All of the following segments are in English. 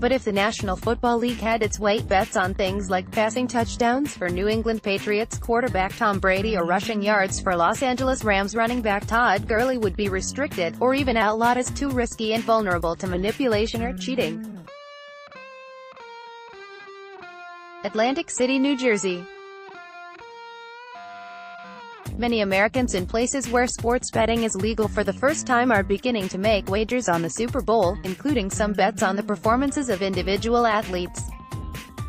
But if the National Football League had its way, bets on things like passing touchdowns for New England Patriots quarterback Tom Brady or rushing yards for Los Angeles Rams running back Todd Gurley would be restricted, or even outlawed as too risky and vulnerable to manipulation or cheating. Atlantic City, New Jersey. Many Americans in places where sports betting is legal for the first time are beginning to make wagers on the Super Bowl, including some bets on the performances of individual athletes.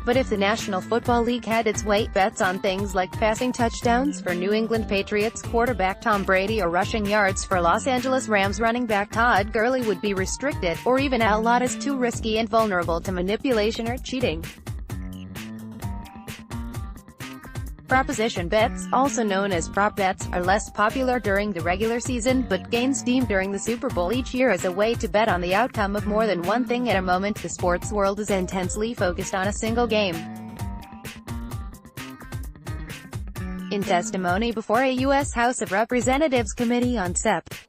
But if the National Football League had its way, bets on things like passing touchdowns for New England Patriots quarterback Tom Brady or rushing yards for Los Angeles Rams running back Todd Gurley would be restricted, or even outlawed as too risky and vulnerable to manipulation or cheating. Proposition bets, also known as prop bets, are less popular during the regular season, but gain steam during the Super Bowl each year as a way to bet on the outcome of more than one thing at a moment. The sports world is intensely focused on a single game. In testimony before a U.S. House of Representatives Committee on Sept.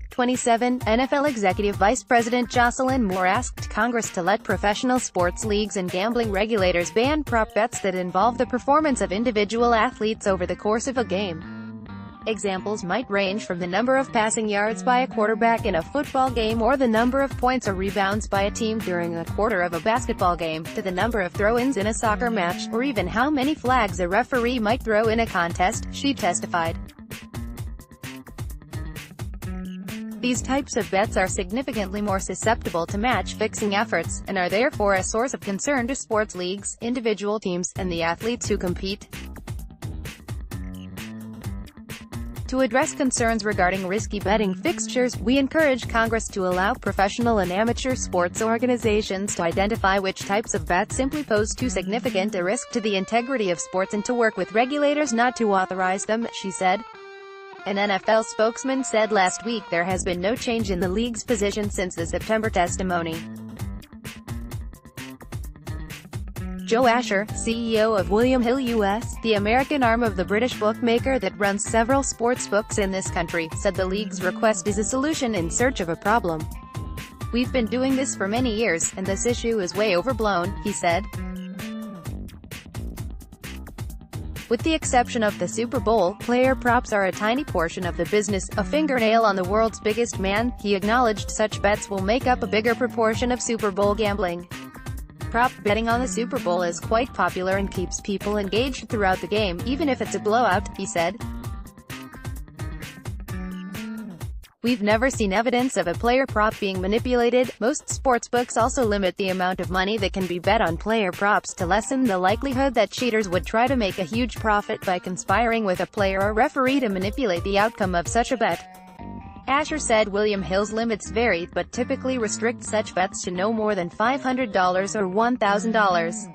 27, NFL Executive Vice President Jocelyn Moore asked Congress to let professional sports leagues and gambling regulators ban prop bets that involve the performance of individual athletes over the course of a game. Examples might range from the number of passing yards by a quarterback in a football game, or the number of points or rebounds by a team during a quarter of a basketball game, to the number of throw-ins in a soccer match, or even how many flags a referee might throw in a contest, she testified. These types of bets are significantly more susceptible to match-fixing efforts, and are therefore a source of concern to sports leagues, individual teams, and the athletes who compete. To address concerns regarding risky betting fixtures, we encourage Congress to allow professional and amateur sports organizations to identify which types of bets simply pose too significant a risk to the integrity of sports and to work with regulators not to authorize them, she said. An NFL spokesman said last week there has been no change in the league's position since the September testimony. Joe Asher, CEO of William Hill US, the American arm of the British bookmaker that runs several sports books in this country, said the league's request is a solution in search of a problem. "We've been doing this for many years, and this issue is way overblown," he said. With the exception of the Super Bowl, player props are a tiny portion of the business, a fingernail on the world's biggest man. He acknowledged such bets will make up a bigger proportion of Super Bowl gambling. Prop betting on the Super Bowl is quite popular and keeps people engaged throughout the game, even if it's a blowout, he said. "We've never seen evidence of a player prop being manipulated." Most sportsbooks also limit the amount of money that can be bet on player props to lessen the likelihood that cheaters would try to make a huge profit by conspiring with a player or referee to manipulate the outcome of such a bet. Asher said William Hill's limits vary, but typically restrict such bets to no more than $500 or $1,000.